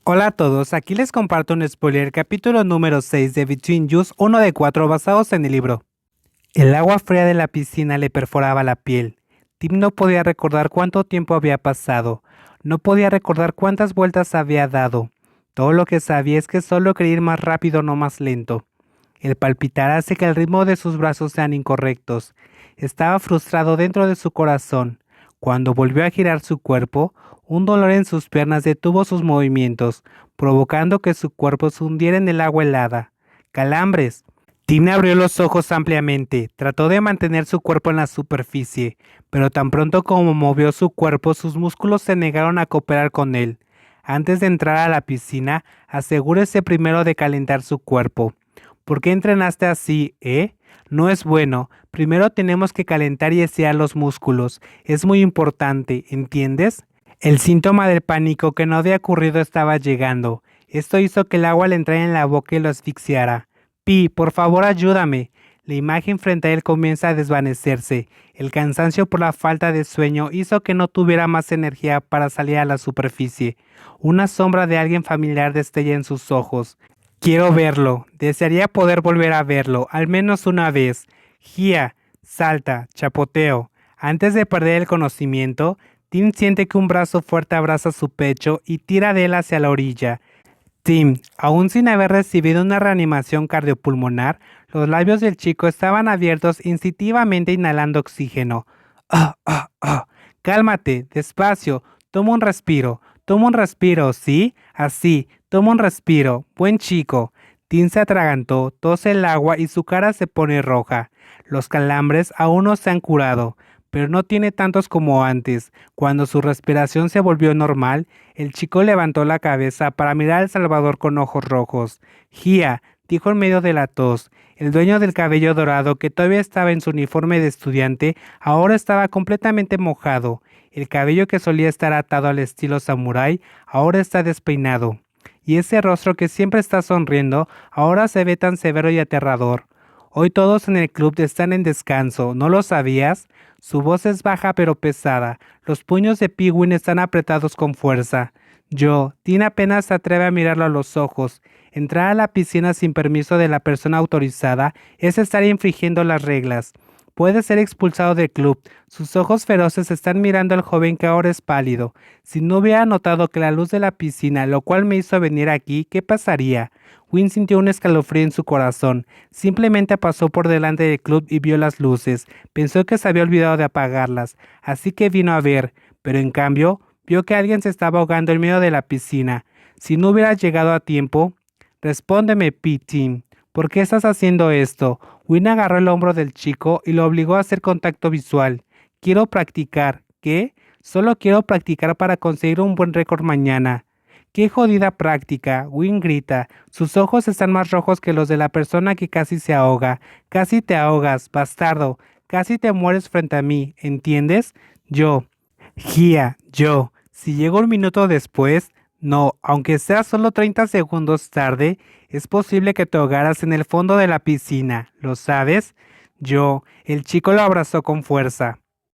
Hola a todos, aquí les comparto un spoiler, capítulo número 6 de Between Us, uno de 4 basados en el libro. El agua fría de la piscina le perforaba la piel. Tim no podía recordar cuánto tiempo había pasado, no podía recordar cuántas vueltas había dado. Todo lo que sabía es que solo quería ir más rápido, no más lento. El palpitar hace que el ritmo de sus brazos sean incorrectos. Estaba frustrado dentro de su corazón. Cuando volvió a girar su cuerpo, un dolor en sus piernas detuvo sus movimientos, provocando que su cuerpo se hundiera en el agua helada. ¡Calambres! Tim abrió los ojos ampliamente, trató de mantener su cuerpo en la superficie, pero tan pronto como movió su cuerpo, sus músculos se negaron a cooperar con él. Antes de entrar a la piscina, asegúrese primero de calentar su cuerpo. ¿Por qué entrenaste así, No es bueno. Primero tenemos que calentar y estirar los músculos. Es muy importante, ¿entiendes? El síntoma del pánico que no había ocurrido estaba llegando. Esto hizo que el agua le entrara en la boca y lo asfixiara. Pi, por favor ayúdame. La imagen frente a él comienza a desvanecerse. El cansancio por la falta de sueño hizo que no tuviera más energía para salir a la superficie. Una sombra de alguien familiar destella en sus ojos. Quiero verlo. Desearía poder volver a verlo, al menos una vez. Gia, salta, chapoteo. Antes de perder el conocimiento, Tim siente que un brazo fuerte abraza su pecho y tira de él hacia la orilla. Tim, aún sin haber recibido una reanimación cardiopulmonar, los labios del chico estaban abiertos instintivamente inhalando oxígeno. ¡Ah, ah, ah! Cálmate, despacio, toma un respiro, ¿sí? Así, toma un respiro, buen chico. Tim se atragantó, tose el agua y su cara se pone roja. Los calambres aún no se han curado, pero no tiene tantos como antes. Cuando su respiración se volvió normal, el chico levantó la cabeza para mirar al Salvador con ojos rojos. Gia, dijo en medio de la tos. El dueño del cabello dorado, que todavía estaba en su uniforme de estudiante, ahora estaba completamente mojado. El cabello que solía estar atado al estilo samurái, ahora está despeinado. Y ese rostro que siempre está sonriendo, ahora se ve tan severo y aterrador. Hoy todos en el club están en descanso, ¿no lo sabías? Su voz es baja pero pesada. Los puños de Pigwin están apretados con fuerza. Tim apenas se atreve a mirarlo a los ojos. Entrar a la piscina sin permiso de la persona autorizada es estar infringiendo las reglas. Puede ser expulsado del club. Sus ojos feroces están mirando al joven que ahora es pálido. Si no hubiera notado que la luz de la piscina, lo cual me hizo venir aquí, ¿qué pasaría? Win sintió un escalofrío en su corazón. Simplemente pasó por delante del club y vio las luces. Pensó que se había olvidado de apagarlas, así que vino a ver, pero en cambio, vio que alguien se estaba ahogando en medio de la piscina. Si no hubiera llegado a tiempo... Respóndeme, Tim. ¿Por qué estás haciendo esto? Win agarró el hombro del chico y lo obligó a hacer contacto visual. Quiero practicar. ¿Qué? Solo quiero practicar para conseguir un buen récord mañana. ¡Qué jodida práctica! Win grita. Sus ojos están más rojos que los de la persona que casi se ahoga. Casi te ahogas, bastardo. Casi te mueres frente a mí, ¿entiendes? Yo. Si llego un minuto después, no, aunque sea solo 30 segundos tarde, es posible que te ahogaras en el fondo de la piscina, ¿lo sabes? El chico lo abrazó con fuerza.